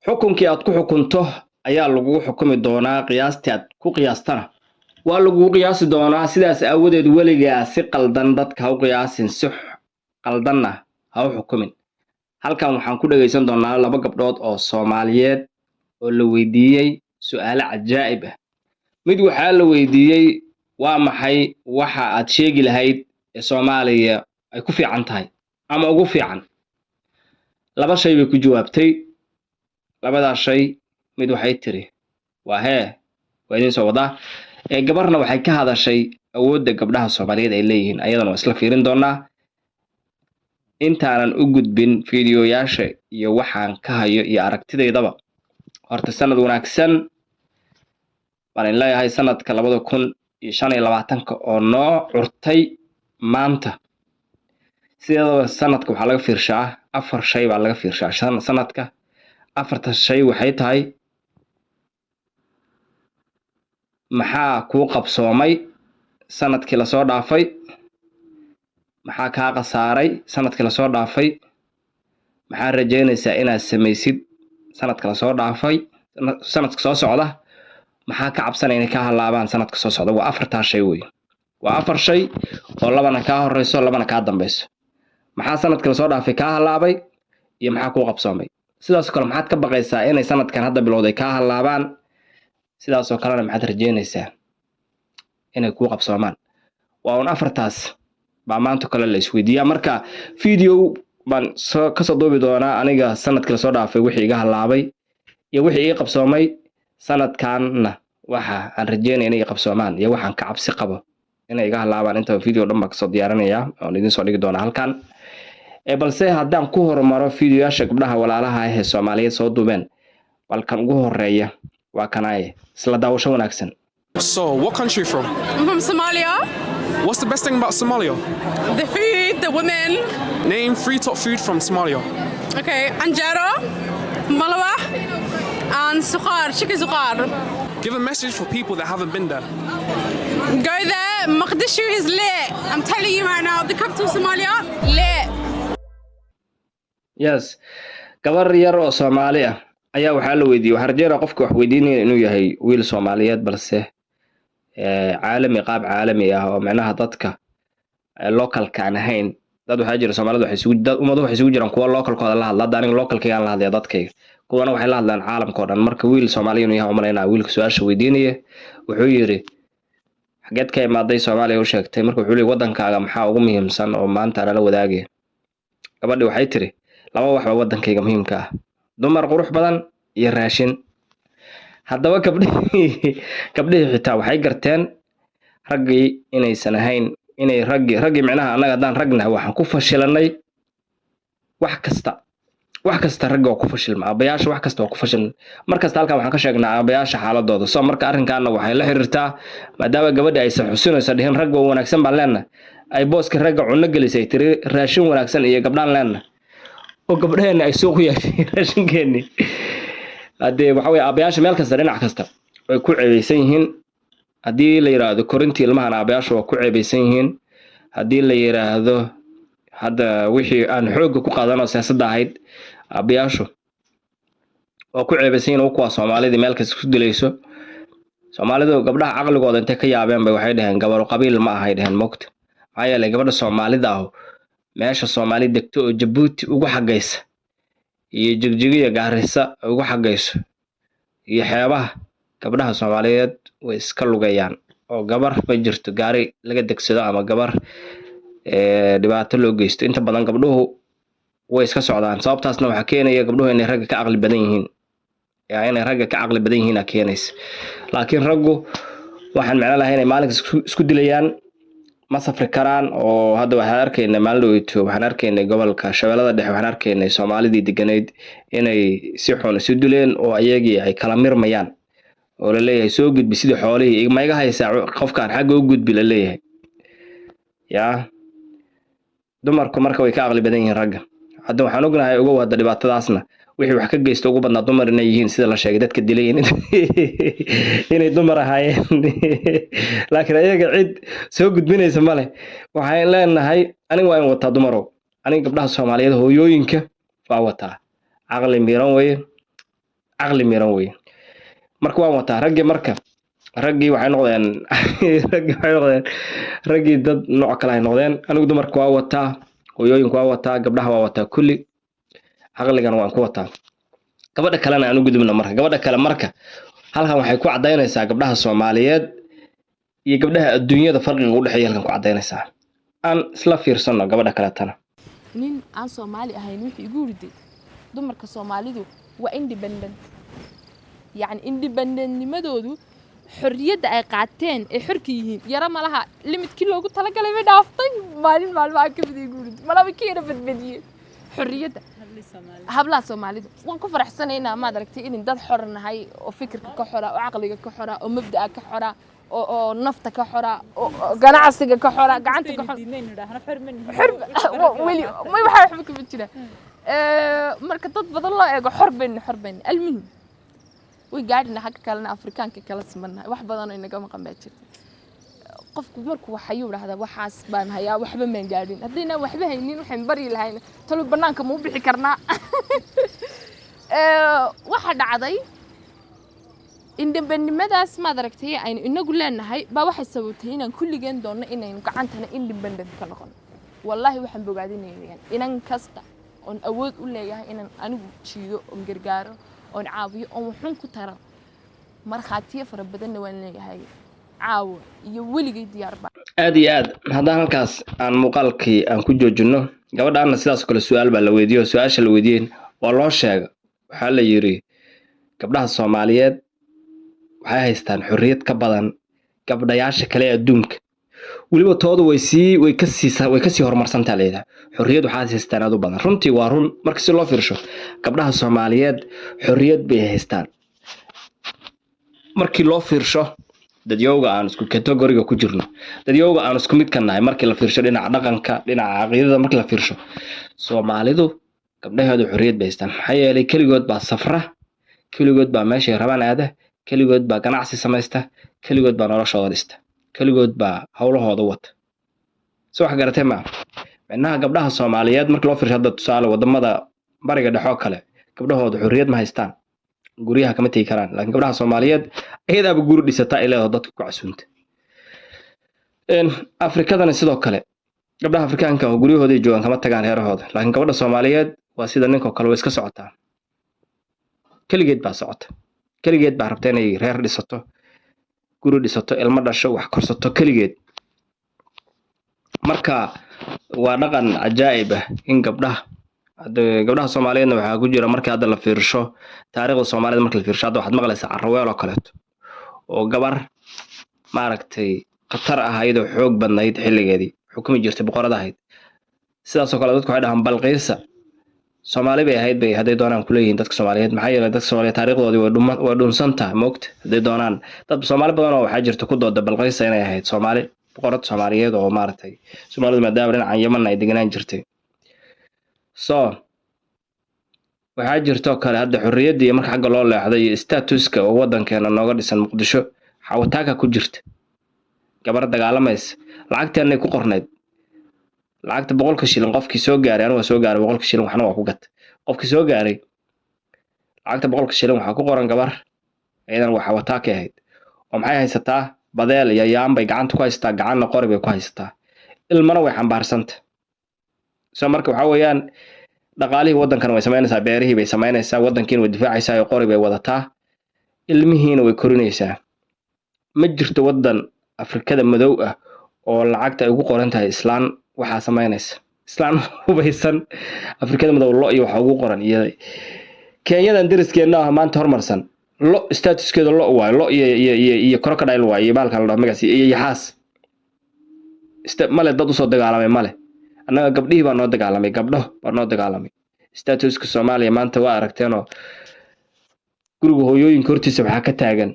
xukunkii aad ku xukunto ayaa lagu xukumi doonaa qiyaastii aad ku qiyaastana waa lagu qiyaasi doonaa sidaas aawadeed weligaa si qaldan dadka ha u qiyaasin si qaldanna ha u xukumin halkan waxaan ku dhageysan doonaa laba gabdhood oo Soomaaliyeed oo la weydiiyay su'aalo cajaa'ib ah mid waxaa la weydiiyay waa maxay waxa aad sheegi lahayd ee Soomaaliya ay ku fiican tahay ama ugu fiican laba shay bay ku jawaabtay labada shay mid waxay tiri waa idin soo wadaa gabarna waxay ka hadashay awoodda gabdhaha Soomaaliyeed ay leeyihiin ayadana isla fiirin doonaa intaanan u gudbin fiidiyoyaasha iyo waxaan ka hayo iyo aragtideedaba horta sanad wanaagsan baan leeyahay sanadka 2025 oo noo curtay maanta sidoo sanadka waxa laga fiirshaa afar shay baa laga fiirshaa sanadka afarta shay waxay tahay maxaa ku qabsoomay sanadkii la soo dhaafay maxaa ka qasaaray sanadkii la soo dhaafay maxaa rajaynaysaa inaad samaysid sanadka la soo dhaafay sanadka soo socda maxaa ka cabsanayna ka halaabaan sanadka soo socda waa afarta shay weey waa afar shay oo labana ka horeyso labana ka dambayso maxaa sanadka la soo dhaafay ka halaabay iyo maxaa ku qabsoomay sidaas kale maxaad ka baqaysaa inay sanadkan hadda bilowday ka halaabaan sidaas oo kalena maxaad rajaynaysaa inay ku qabsoomaan waa afartaas baa maanta kale la isweydiiyaa marka video baan ka soo duubi doonaa aniga sanadkii la soo dhaafay wixii iga halaabay iyo wixii ii qabsoomay sanadkanna waxa aan rajaynay inay qabsoomaan iyo waxaan ka cabsi qabo inay iga halaabaan inta video dhan baa ka soo diyaarinaya oo idin soo dhigi doona halkan balse haddaan ku hormaro fiidiyoyaasha gabdhaha walaalaha ah ee Soomaaliyeed soo duubeen balkan ugu horeeya waa kanaaye isla daawasho wanaagsan. So, what country are you from? I'm from Somalia. What's the best thing about Somalia? The food, the women. Name 3 top food from Somalia. Okay, anjera, malawa, and suqar, chicken suqar. Give a message for people that haven't been there. Go there, Mogadishu is lit. I'm telling you right now, the capital of Somalia, lit. Yes, gabar yar oo Soomaali ah ayaa waxa la weydiiyay waxa rajeeyaa qofka wax weydiinaya inuu yahay wiil Soomaaliyeed balse caalami qaab caalami ah oo macnaha dadka local kaan ahayn dad waxa jira Soomaalidu waxay isugu dad umadu waxay isugu jiraan kuwa localkooda la hadla aniga localkayga la hadlaya dadkayga kuwana waxay la hadlaan caalamka oo dhan marka wiil Soomaali inuu yahay umaleynaa wiilka su'aasha weydiinaya wuxuu yiri xageed ka imaaday Soomaaliya u sheegtay marka wuxuu leeyahay wadankaaga maxaa ugu muhiimsan oo maanta la wadaagay gabadhi waxay tiri laba waxba wadankayga muhiimka ah dumar qurux badan iyo raashin haddaba gabdhihii xitaa waxay garteen raggii inaysan ahayn inay raggii macnaha annaga haddaan ragnahay waxaan ku fashilanay wax kasta ragga waa ku fashilma abayaasha wax kasta waa ku fashilma markasta halkan waxaan ka sheegnaa abayaasha xaaladooda soo marka arrinkaana waxay la xiriirtaa maadaama gabadha aysan xusinayso dhihin ragga wanaagsan baan leenahay ay booska ragga cunno gelisay tiri raashin wanaagsan iyo gabdhaan leenahay oo gabdhaheena ay suuq u yeesheen raashinkeeni hadee waxa way abayaasha meel kasta dhinac kasta way ku ceebeysan yihiin hadii la yiraahdo korintii ilmaha abayaasha waa ku ceebeysan yihiin hadii la yiraahdo hadda wixii aan xoog ku qaadano siyaasadda ahayd abayaashu waa ku ceebeysan yihiin kuwa Soomaalida meel kasta ku dilayso Soomaalidu gabdhaha aqligooda intay ka yaabeen bay waxay dhaheen gabar qabiil ma ahay dhaheen moogta ayay gabadha Soomaalida ah meesha Soomaali degto oo Djibouti ugu xagaysa iyo jigjigiya Gaarisa ugu xagayso iyo xeebaha gabdhaha Soomaaliyeed way iska lugayaan oo gabar ma jirto gaari laga degsado ama gabar dhibaato loo geysto inta badan gabdhuhu way iska socdaan sababtaasna waxa keenaya gabdhuhu inay ragga ka aqli badan yihiin inay ragga ka aqli badan yihiin keenaysa laakiin raggu waxaan macna lahayn inay maalinka isku dilayaan ma safri karaan oo hadda waxaan arkaynaa maalin waxaan arkaynaa gobolka Shabeellada Dhexe waxaan arkaynaa Soomaalidii deganeed inay si xun isu dileen oo ayagii ay kala mirmayaan oo la leeyahay soo gudbi sida xoolihii ma iga haysaa qofkaan xagga u gudbi la leeyahay yaa dumarku marka way ka aqli badan yihiin ragga hadda waxaan ognahay uga wada dhibaatadaasna wixii wax ka geysto ugu badnaa dumar inay yihiin sida la sheegay dadka dilay inay dumar ahaayeen laakiin ayaga cid soo gudbinaysa male waxaan leenahay aniga waan wataa dumarow aniga gabdhaha Soomaaliyeed hooyooyinka waa wataa aqli miiran way caqli miran wey marka waan wataa raggii waxay noqdeen raggii dad nooc kale ay noqdeen anigu dumarka waa wataa hooyooyinku waa wataa gabdhaha waa wataa kulli caqligan waan ku wataa gabadha kalena aan u gudubno gabadha kale halkan waxay ku cadaynaysaa gabdhaha Soomaaliyeed iyo gabdhaha adduunyada farqiga u dhaxeeya halkan ku cadaynaysaa aan isla fiirsano gabadha kale tana nin aan Soomaali ahayn wixii igu riday dumarka Soomaalidu waa independent يعني independent nimadoodu xorriyada ay qaateen ee xorka yihiin yara malaha limit loogu tala galay bay dhaaftay maalmaha ka mid guurid malaha kiina badbadiyay xorriyada hablaha Soomaalida waan ku faraxsanaynaa ma aragtay in dad xor nahay oo fikirka ka xora oo aqliga ka xora oo mabda'a ka xora oo nafta ka xora oo ganacsiga ka xora gacanta ka xora wali ma waxa xubin ka jira marka dad badan loo eego xor been almuhim way gaadhina xaq kalena Afrikaanka kala simanay wax badan oo inaga maqan baa jirta qofku markuu waxa uu raahdaa waxaas baan hayaa waxba ma gaadhin hadina waxba haynin waxaan bari lahayn talo banaanka ma u bixi karnaa waxa dhacday independentnimadaas ma aragtay aynu inagu leenahay baa waxay sababtay inaan kulligeen doonno inaynu gacantana independent ka noqono wallahi waxaan bogaadinayaa inan kasta oo awood u leeyahay inaan anigu jiido oo gargaaro oo caawiyo oo wuxuu ku tara marxaatiye fara badan waan leeyahay caawo iyo weligay diyaar baa aad iyo aad haddaan halkaas aan muuqaalkii aan ku joojino gabadhaana sidaas kale su'aal baa la weydiiyo su'aasha la weydiin waa loo sheegay waxa la yiri gabdhaha Soomaaliyeed waxay haystaan xorriyad ka badan gabdhayaasha kale adduunka waliba toodu way ka sii horumarsantaa leedahay xorriyad waxaa haystaan aad u badan runtii waa run marka si loo fiirsho gabdhaha Soomaaliyeed xorriyad bay haystaan markii loo fiirsho dadyowga aan isku category-ga ku jirno dadyowga aan isku mid ka nahay markii la fiirsho dhinaca dhaqanka dhinaca aqoonta markii la fiirsho Soomaalidu gabdhaheedu xorriyad bay haystaan maxaa yeelay kaligood baa safra kaligood baa meesha rabaan aada kaligood baa ganacsi samaysta kaligood baa noloshooda dhista kaligood baa hawlahooda wata soo wax garatay ma macnaha gabdhaha Soomaaliyeed markii loo fiirsho dad tusaale wadamada bariga dhaxo kale gabdhahoodu xorriyad ma haystaan guriyaha kama tagi karaan laakiin gabdhaha Soomaaliyeed ayadaaba guri dhisata ilaa dadka ku casuunta Afrikadana sidoo kale gabdhaha Afrikaanka oo guriyahooda joogan kama tagaan heerahooda laakiin gabadha Soomaaliyeed waa sida ninka kale way iska socotaa kaligeed baa socota kaligeed baa rabta inay reer dhisato guri dhisato ilmo dhasho wax korsato kaligeed marka waa dhaqan ajaa'ib ah in gabdhaha Soomaaliyeedna waxa ku jira markii hadda la fiirsho taariikhda Soomaaliyeed markii la fiirsho waxaad maqlaysaa carraweel oo kale oo gabar maaragtay qatar ah ayadoo xoog badnayd xilligeedii xukumi jirtay boqorada ahayd sidaas oo kale dadku waxay dhahaan Balqiisa Soomaali bay ahayd bay haday doonaan ku leeyihiin dadka Soomaaliyeed maxaa yeelay dadka Soomaaliyeed taariikhdoodii way dhunsantaa moogta haday doonaan dad Soomaali badan oo waxa jirta ku dooda Balqiisa inay ahayd Soomaali boqorad Soomaaliyeed oo maaragtay Soomaalidu maadaama dhinaca Yemen ay deganaan jirtay waxaa jirto kale hadda xorriyadii marka xagga loo leexday statuska oo wadankeena nooga dhisan Muqdisho xawataaka ku jirta gabar dagaalamaysa lacagteena ku qorneed lacagta 100 shilin qofkii soo gaaray aniga soo gaaray 100 shilin waxna waa ku gat qofkii soo gaaray lacagta 100 shilin waxa ku qoran gabar aydan waxa xawataaka ahayd oo maxay haysataa badeel iyo yaan bay gacanta ku haystaa gacanna qori bay ku haystaa ilmana way xambaarsanta soo marka waxa weeyaan dhaqaalihii wadankan way sameynaysaa beerihii bay sameynaysaa wadankiina way difaacaysaa oo qori bay wadataa ilmihiina way korinaysaa ma jirto wadan Afrikada madow ah oo lacagta ay ugu qoran tahay islaan waxa sameynaysa islaan hubaysan Afrikada madow lo iyo waxa ugu qoran iyo Kenyadan deriskeena ah maanta hormarsan lo statuskeeda lo waay lo iyo crocodile waay iyo baalka la dhaho magaci iyo yaxaas male dad u soo dagaalamay male annaga gabdhihii baa noo dagaalamay statuska Soomaaliya maanta waa aragteenoo guriga hooyooyinka hortiisa waxa ka taagan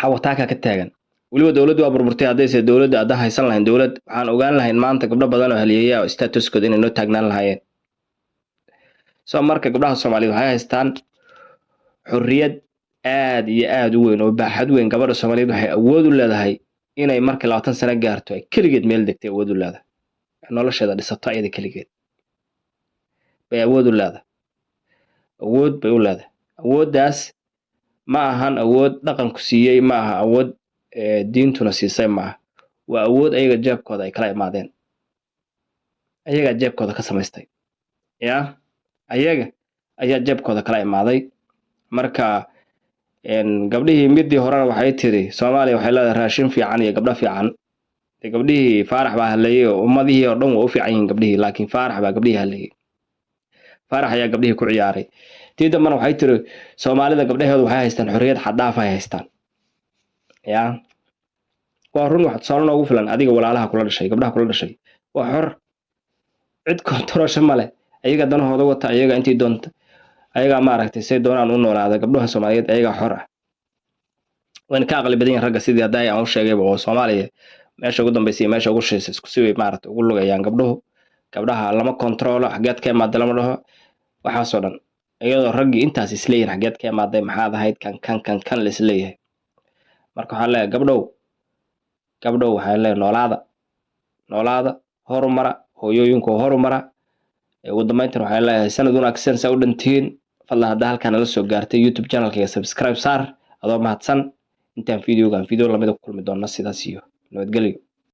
xawataaka ka taagan waliba dawladdu waa burburtay hadayse dawladda aad haysan lahayn dawlad waxaan ogaan lahayn maanta gabdho badan oo halyeeya oo statuskooda inay noo taagnaan lahaayeen soo marka gabdhaha Soomaaliyeed waxay haystaan xorriyad aad iyo aad u weyn oo baaxad weyn gabadha Soomaaliyeed waxay awood u leedahay inay marka 20 sano gaarto ay kaligeed meel degtay awood u leedahay nolosheeda dhisato ayada kaligeed bay awood bay u leedahay awooddaas ma ahan awood dhaqanku siiyey, ma aha awood diintuna siisay, maaha. waa awood ayaga jeebkooda ay kala imaadeen, ayagaa jeebkooda ka samaystay ya ayaga ayaa jeebkooda kala imaaday. marka gabdhihii midii horena waxay tiri Soomaaliya waxay leedahay raashin fiican iyo gabdho fiican. gabdhihii Faarax baa hadlayay oo ummadihii oo dhan waa u fiican yihiin gabdhihii, laakiin Faarax baa gabdhihii hadlayay. Faarax ayaa gabdhihii ku ciyaaray. tii dambana waxay tiri Soomaalida gabdhaheedu waxay haystaan xorriyad xad dhaaf ay haystaan ya waa run. wax soo noogu filan adiga walaalaha kula dhashay, gabdhaha kula dhashay waa xor, cid kontorosho male, ayaga danahooda wata, ayaga intii doonta, ayaga maaragtay say doonaan u noolaada. gabdhaha Soomaaliyeed ayaga xor ah, waan ka aqli badan yihiin ragga sidii hadda aan u sheegayba. oo Soomaaliya meesha ugu dambeysay iyo meesha ugu shisheysay isku si way maaragtay ugu lugayaan gabdhuhu. gabdhaha lama kontrolo, xageed ka imaada lama dhaho, waxaasoo dhan iyadoo raggii intaas isleeyihin xageed ka imaaday, maxaad ahayd kan la isleeyahay. marka waxaan leeyahay gabdhow waxaan leeyahay noolaada horumara, hooyooyinku horumara. ugu dambeyntan waxaan leeyahay sanad wanaagsan saa u dhantiin. fadlan hadda halkaan nala soo gaartay YouTube channelkayga subscribe saar adoo mahadsan. intaan video lamida ku kulmi doona sidaas iyo nabadgelyo.